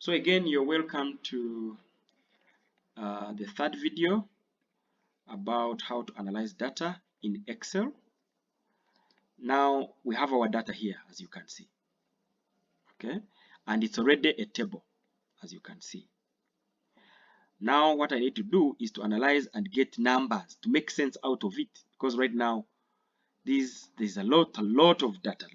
So again, you're welcome to the third video about how to analyze data in Excel. Now we have our data here, as you can see, okay, and it's already a table, as you can see. Now what I need to do is to analyze and get numbers to make sense out of it, because right now there's a lot of data,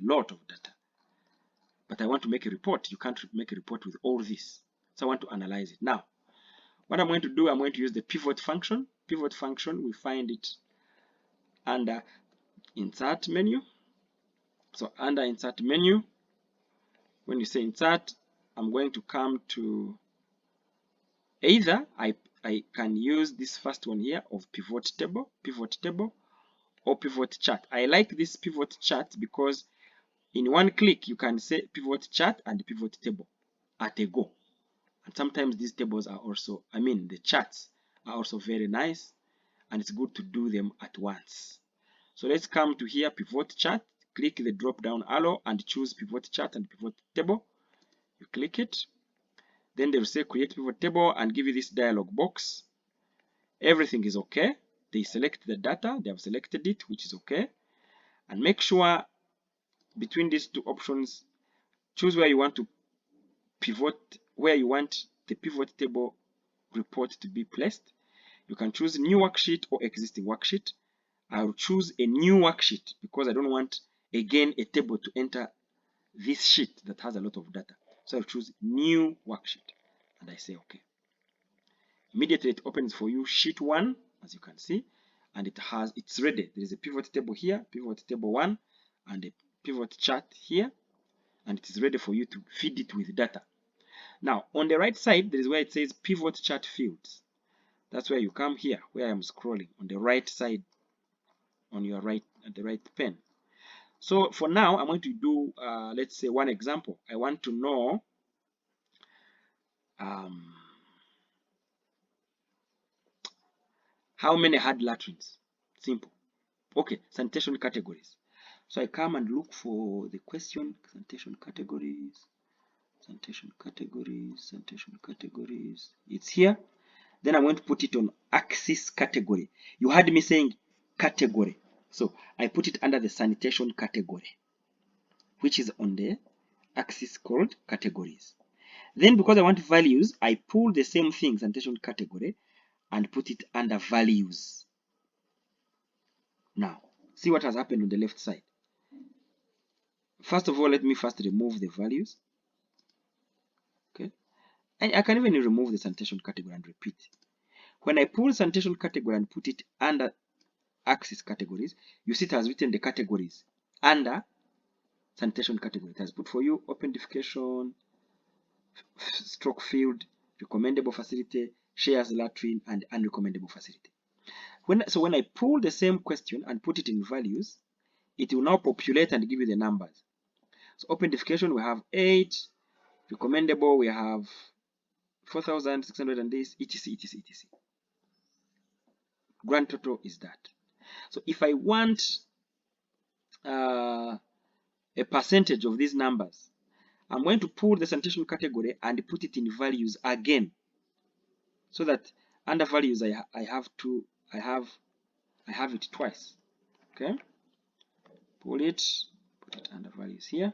but I want to make a report. You can't make a report with all this, so I want to analyze it. Now what I'm going to do, I'm going to use the pivot function. Pivot function, we find it under insert menu. So under insert menu, when you say insert, I'm going to come to either I can use this first one here of pivot table, or pivot chart. I like this pivot chart because in one click you can say pivot chart and pivot table at a go. And sometimes these tables are also, the charts are also very nice, and it's good to do them at once. So let's come to here, pivot chart, click the drop down arrow and choose pivot chart and pivot table. You click it, then they will say create pivot table and give you this dialog box. Everything is okay. They select the data, they have selected it, which is okay. And make sure between these two options, choose where you want to pivot, where you want the pivot table report to be placed. You can choose new worksheet or existing worksheet. I'll choose a new worksheet because I don't want again a table to enter this sheet that has a lot of data. So I'll choose new worksheet and I say okay. Immediately it opens for you sheet 1, as you can see, and it's ready. There is a pivot table here, pivot table 1, and a pivot chart here, and it is ready for you to feed it with data. Now on the right side, there is where it says pivot chart fields. That's where you come here, where I'm scrolling on the right side, on your right, at the right pen. So for now, I'm going to do, let's say, one example. I want to know how many had latrines. Simple. Okay, sanitation categories. So I come and look for the question, sanitation categories. It's here. Then I'm going to put it on axis category. You heard me saying category. So I put it under the sanitation category, which is on the axis called categories. Then because I want values, I pull the same thing, sanitation category, and put it under values. Now, see what has happened on the left side. First of all, let me first remove the values. Okay. And I can even remove the sanitation category and repeat. When I pull sanitation category and put it under axis categories, you see it has written the categories under sanitation category. It has put for you open defecation, stroke field, recommendable facility, shares latrine, and unrecommendable facility. So when I pull the same question and put it in values, it will now populate and give you the numbers. So open defecation, we have 8. Recommendable, we have 4,600 and this, etc, etc, etc. Grand total is that. So if I want a percentage of these numbers, I'm going to pull the sanitation category and put it in values again, so that under values I have it twice. Okay, pull it, put it under values here.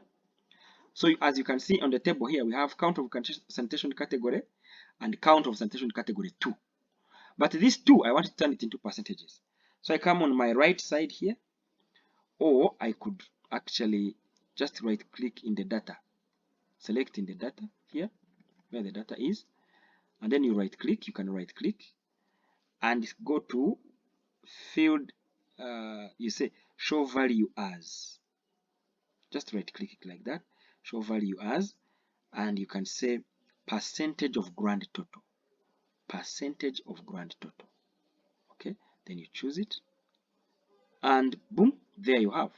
So as you can see on the table here, we have count of sanitation category and count of sanitation category 2. But these 2, I want to turn it into percentages. So I come on my right side here, or I could actually just right click in the data, select in the data here, where the data is, and then you right click, you can right click and go to field, you say show value as. Just right click it like that, show value as, and you can say percentage of grand total. Percentage of grand total. Okay, then you choose it, and boom, there you have.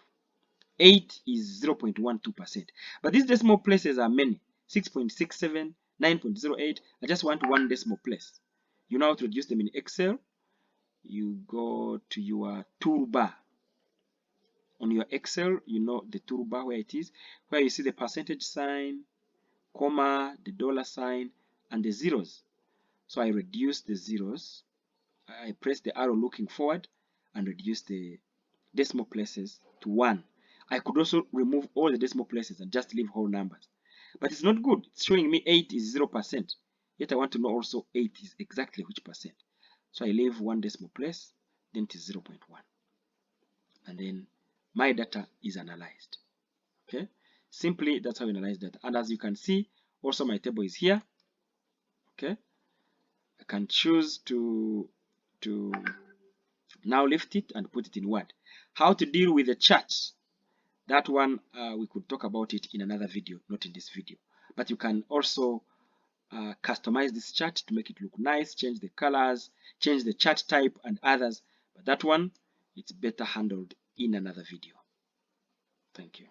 8 is 0.12%. But these decimal places are many. 6.67, 9.08. I just want one decimal place. You now introduce them in Excel. You go to your toolbar. On your Excel, you know the toolbar where it is, where you see the percentage sign, comma, the dollar sign, and the zeros. So I reduce the zeros. I press the arrow looking forward and reduce the decimal places to 1. I could also remove all the decimal places and just leave whole numbers. But it's not good. It's showing me 8 is 0%. Yet I want to know also 8 is exactly which percent. So I leave 1 decimal place, then it is 0.1. And then my data is analyzed. Okay, simply that's how we analyze data. And as you can see, also my table is here. Okay, I can choose to now lift it and put it in Word. How to deal with the charts, that one we could talk about it in another video, not in this video. But you can also customize this chart to make it look nice, change the colors, change the chart type and others. But that one, it's better handled in another video. Thank you.